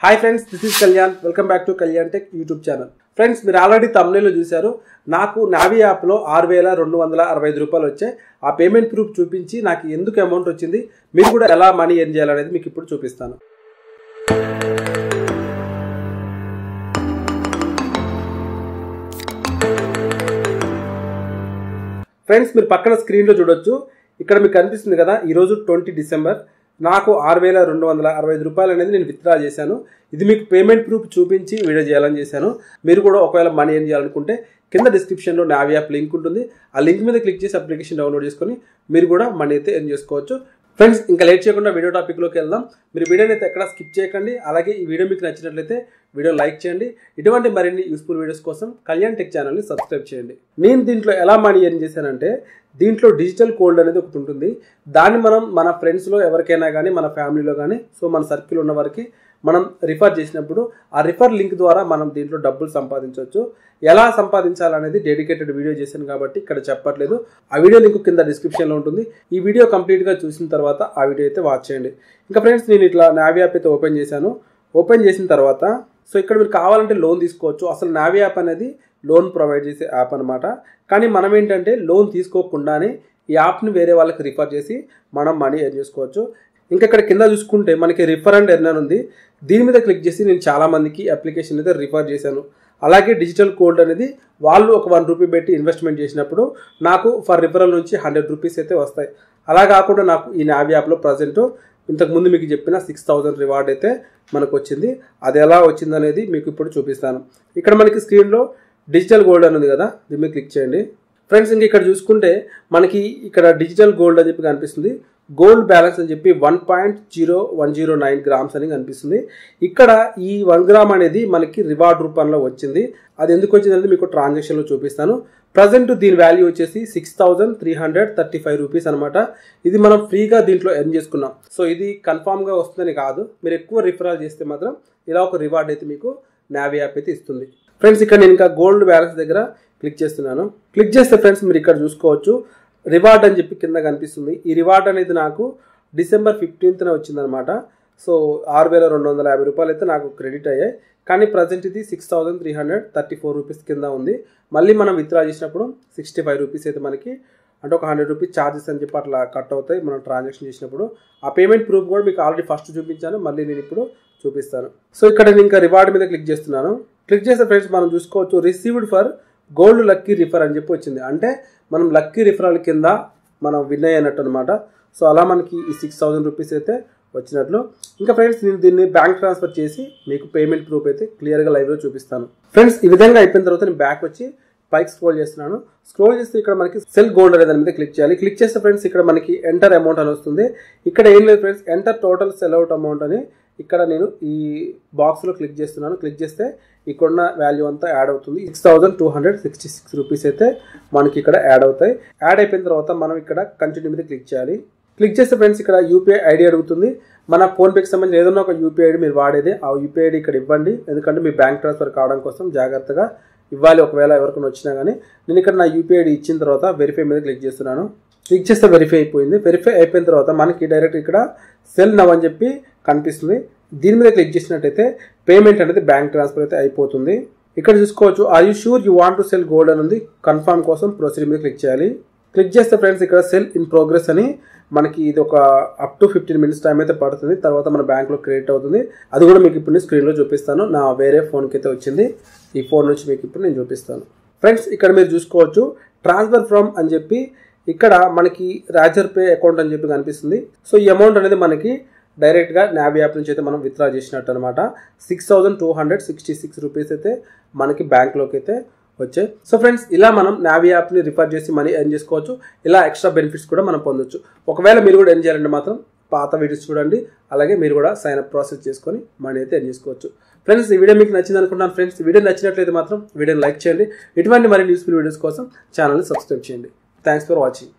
Hi friends, this is Kalyan. Welcome back to Kalyan Tech YouTube channel. Friends, మీరు already thumbnail లో చూశారు. నాకు నావి యాప్ లో 6265 రూపాయలు వచ్చాయి. ఆ పేమెంట్ ప్రూఫ్ చూపించి నాకు ఎందుకు అమౌంట్ వచ్చింది, మీరు కూడా ఎలా మనీ ఎర్న్ చేయాలనేది మీకు ఇప్పుడు చూపిస్తాను. ఫ్రెండ్స్, మీరు పక్కన స్క్రీన్ లో చూడొచ్చు. ఇక్కడ మీకు కనిపిస్తుంది కదా, ఈ రోజు 20 డిసెంబర్. నాకు 6265 రూపాయలు అనేది నేను విత్డ్రా చేశాను. ఇది మీకు పేమెంట్ ప్రూఫ్ చూపించి వీడియో చేయాలని చేశాను. మీరు కూడా ఒకవేళ మనీ ఎర్న్ చేయాలనుకుంటే కింద డిస్క్రిప్షన్లో నావి యాప్ లింక్ ఉంటుంది. ఆ లింక్ మీద క్లిక్ చేసి అప్లికేషన్ డౌన్లోడ్ చేసుకొని మీరు కూడా మనీ అయితే ఎర్న్ చేసుకోవచ్చు. ఫ్రెండ్స్, ఇంకా లేట్ చేయకుండా వీడియో టాపిక్లోకి వెళ్దాం. మీరు వీడియోని అయితే ఎక్కడ స్కిప్ చేయకండి. అలాగే ఈ వీడియో మీకు నచ్చినట్లయితే వీడియో లైక్ చేయండి. ఇటువంటి మరిన్ని యూస్ఫుల్ వీడియోస్ కోసం కళ్యాణ్ టెక్ ఛానల్ని సబ్స్క్రైబ్ చేయండి. నేను దీంట్లో ఎలా మనీ ఎర్న్ చేశానంటే, దీంట్లో డిజిటల్ గోల్డ్ అనేది ఒకటి ఉంటుంది. దాన్ని మనం మన ఫ్రెండ్స్లో ఎవరికైనా కానీ, మన ఫ్యామిలీలో కానీ, సో మన సర్కిల్ ఉన్న వారికి మనం రిఫర్ చేసినప్పుడు ఆ రిఫర్ లింక్ ద్వారా మనం దీంట్లో డబ్బులు సంపాదించవచ్చు. ఎలా సంపాదించాలనేది డెడికేటెడ్ వీడియో చేశాను కాబట్టి ఇక్కడ చెప్పట్లేదు. ఆ వీడియో లింక్ కింద డిస్క్రిప్షన్లో ఉంటుంది. ఈ వీడియో కంప్లీట్గా చూసిన తర్వాత ఆ వీడియో అయితే వాచ్ చేయండి. ఇంకా ఫ్రెండ్స్, నేను ఇట్లా నావి యాప్ అయితే ఓపెన్ చేశాను. ఓపెన్ చేసిన తర్వాత సో ఇక్కడ మీరు కావాలంటే లోన్ తీసుకోవచ్చు. అసలు నావి యాప్ అనేది లోన్ ప్రొవైడ్ చేసే యాప్ అనమాట. కానీ మనం ఏంటంటే లోన్ తీసుకోకుండానే ఈ యాప్ని వేరే వాళ్ళకి రిఫర్ చేసి మనం మనీ ఎర్న్ చేసుకోవచ్చు. ఇంకా ఇక్కడ కింద చూసుకుంటే మనకి రిఫర్ అండ్ ఎర్న్ అని ఉంది. దీని మీద క్లిక్ చేసి నేను చాలా మందికి అప్లికేషన్ అయితే రిఫర్ చేశాను. అలాగే డిజిటల్ గోల్డ్ అనేది వాళ్ళు ఒక 1 రూపీ పెట్టి ఇన్వెస్ట్మెంట్ చేసినప్పుడు నాకు ఫర్ రిఫరల్ నుంచి 100 రూపీస్ అయితే వస్తాయి. అలా కాకుండా నాకు ఈ నావి యాప్లో ప్రజెంట్ ఇంతకుముందు మీకు చెప్పిన 6000 రివార్డ్ అయితే మనకు వచ్చింది. అది ఎలా వచ్చింది అనేది మీకు ఇప్పుడు చూపిస్తాను. ఇక్కడ మనకి స్క్రీన్లో డిజిటల్ గోల్డ్ అని ఉంది కదా, దీని మీద క్లిక్ చేయండి. ఫ్రెండ్స్, ఇంక ఇక్కడ చూసుకుంటే మనకి ఇక్కడ డిజిటల్ గోల్డ్ అని చెప్పి కనిపిస్తుంది. గోల్డ్ బ్యాలెన్స్ అని చెప్పి 1.0109 గ్రామ్స్ అని కనిపిస్తుంది. ఇక్కడ ఈ 1 గ్రామ్ అనేది మనకి రివార్డ్ రూపంలో వచ్చింది. అది ఎందుకు వచ్చింది అనేది మీకు ట్రాన్సాక్షన్లో చూపిస్తాను. ప్రజెంట్ దీని వాల్యూ వచ్చేసి 6335 రూపీస్ అనమాట. ఇది మనం ఫ్రీగా దీంట్లో ఎర్న్ చేసుకున్నాం. సో ఇది కన్ఫామ్గా వస్తుందని కాదు, మీరు ఎక్కువ రిఫరల్ చేస్తే మాత్రం ఇలా ఒక రివార్డ్ అయితే మీకు నావి యాప్ అయితే ఇస్తుంది. ఫ్రెండ్స్, ఇక్కడ నేను ఇంకా గోల్డ్ బ్యాలెన్స్ దగ్గర క్లిక్ చేస్తున్నాను. క్లిక్ చేస్తే ఫ్రెండ్స్ మీరు ఇక్కడ చూసుకోవచ్చు రివార్డ్ అని చెప్పి కింద కనిపిస్తుంది. ఈ రివార్డ్ అనేది నాకు డిసెంబర్ 15న వచ్చిందనమాట. సో 6250 రూపాయలు అయితే నాకు క్రెడిట్ అయ్యాయి. కానీ ప్రజెంట్ ఇది 6334 రూపీస్ కింద ఉంది. మళ్ళీ మనం విత్డ్రా చేసినప్పుడు 65 రూపీస్ అయితే మనకి అంటే ఒక 100 రూపీస్ ఛార్జెస్ అని చెప్పి అట్లా కట్ అవుతాయి మనం ట్రాన్సాక్షన్ చేసినప్పుడు. ఆ పేమెంట్ ప్రూఫ్ కూడా మీకు ఆల్రెడీ ఫస్ట్ చూపించాను, మళ్ళీ నేను ఇప్పుడు చూపిస్తాను. సో ఇక్కడ నేను ఇంకా రివార్డ్ మీద క్లిక్ చేస్తున్నాను. క్లిక్ చేస్తే ఫ్రెండ్స్ మనం చూసుకోవచ్చు received for gold lucky refer అని చెప్పి వచ్చింది. అంటే మనం లక్కీ రిఫరల్ కింద మనం విన్ అయ్యినట్టు అనమాట. సో అలా మనకి ఈ 6000 రూపీస్ అయితే వచ్చినట్లు. ఇంకా ఫ్రెండ్స్, నేను దీన్ని బ్యాంక్ ట్రాన్స్ఫర్ చేసి మీకు పేమెంట్ ప్రూఫ్ అయితే క్లియర్గా లైవ్లో చూపిస్తాను. ఫ్రెండ్స్, ఈ విధంగా అయిపోయిన తర్వాత నేను బ్యాక్ వచ్చి పైకి స్క్రోల్ చేస్తున్నాను. స్క్రోల్ చేస్తే ఇక్కడ మనకి సెల్ గోల్డ్ అనే దాని మీద క్లిక్ చేయాలి. క్లిక్ చేస్తే ఫ్రెండ్స్ ఇక్కడ మనకి ఎంటర్ అమౌంట్ అని వస్తుంది. ఇక్కడ ఏం లేదు friends, enter total cell out amount అని ఇక్కడ నేను ఈ బాక్స్లో క్లిక్ చేస్తున్నాను. క్లిక్ చేస్తే ఇక్కడున్న వాల్యూ అంతా యాడ్ అవుతుంది. 6266 రూపీస్ అయితే మనకి ఇక్కడ యాడ్ అవుతాయి. యాడ్ అయిపోయిన తర్వాత మనం ఇక్కడ కంటిన్యూ మీద క్లిక్ చేయాలి. క్లిక్ చేస్తే ఫ్రెండ్స్ ఇక్కడ యూపీఐ ఐడి అడుగుతుంది. మన ఫోన్పేకి సంబంధించి ఏదైనా ఒక యూపీఐ ఐడి మీరు వాడేది ఆ యూపీఐ ఐడి ఇక్కడ ఇవ్వండి. ఎందుకంటే మీ బ్యాంక్ ట్రాన్స్ఫర్ కావడం కోసం జాగ్రత్తగా ఇవ్వాలి, ఒకవేళ ఎవరికైనా వచ్చినా కానీ. నేను ఇక్కడ నా యూపీఐ ఐడి ఇచ్చిన తర్వాత వెరిఫై మీద క్లిక్ చేస్తున్నాను. క్లిక్ చేస్తే వెరిఫై అయిపోయింది. వెరిఫై అయిపోయిన తర్వాత మనకి డైరెక్ట్ ఇక్కడ సెల్ నవ్ అని చెప్పి కనిపిస్తుంది. దీని మీద క్లిక్ చేసినట్టయితే పేమెంట్ అనేది బ్యాంక్ ట్రాన్స్ఫర్ అయితే అయిపోతుంది. ఇక్కడ చూసుకోవచ్చు are you sure you want to sell gold అని ఉంది. కన్ఫర్మ్ కోసం ప్రొసీడ్ మీద క్లిక్ చేయాలి. క్లిక్ చేస్తే ఫ్రెండ్స్ ఇక్కడ సెల్ ఇన్ ప్రోగ్రెస్ అని మనకి ఇది ఒక అప్ టు 15 మినిట్స్ టైం అయితే పడుతుంది. తర్వాత మన బ్యాంక్లో క్రెడిట్ అవుతుంది. అది కూడా మీకు ఇప్పుడు నేను స్క్రీన్లో చూపిస్తాను. నా వేరే ఫోన్కి అయితే వచ్చింది. ఈ ఫోన్ నుంచి మీకు ఇప్పుడు నేను చూపిస్తాను. ఫ్రెండ్స్, ఇక్కడ మీరు చూసుకోవచ్చు ట్రాన్స్ఫర్ ఫ్రమ్ అని చెప్పి ఇక్కడ మనకి రాజర్ పే అకౌంట్ అని చెప్పి కనిపిస్తుంది. సో ఈ అమౌంట్ అనేది మనకి డైరెక్ట్గా నావి యాప్ నుంచి అయితే మనం విత్డ్రా చేసినట్టు అనమాట. 6266 రూపీస్ అయితే మనకి బ్యాంక్లోకి అయితే వచ్చాయి. సో ఫ్రెండ్స్, ఇలా మనం నావి యాప్ని రిఫర్ చేసి మనీ ఎర్న్ చేసుకోవచ్చు. ఇలా ఎక్స్ట్రా బెనిఫిట్స్ కూడా మనం పొందొచ్చు. ఒకవేళ మీరు కూడా ఎర్న్ చేయాలంటే మాత్రం పాత వీడియోస్ చూడండి. అలాగే మీరు కూడా సైన్ అప్ ప్రాసెస్ చేసుకొని మనీ అయితే ఎర్న్ చేసుకోవచ్చు. ఫ్రెండ్స్, ఈ వీడియో మీకు నచ్చింది అనుకుంటున్నాను. ఫ్రెండ్స్, వీడియో నచ్చినట్లయితే మాత్రం వీడియోని లైక్ చేయండి. ఇటువంటి మరిన్ని యూస్ఫుల్ వీడియోస్ కోసం ఛానల్ని సబ్స్క్రైబ్ చేయండి. Thanks for watching.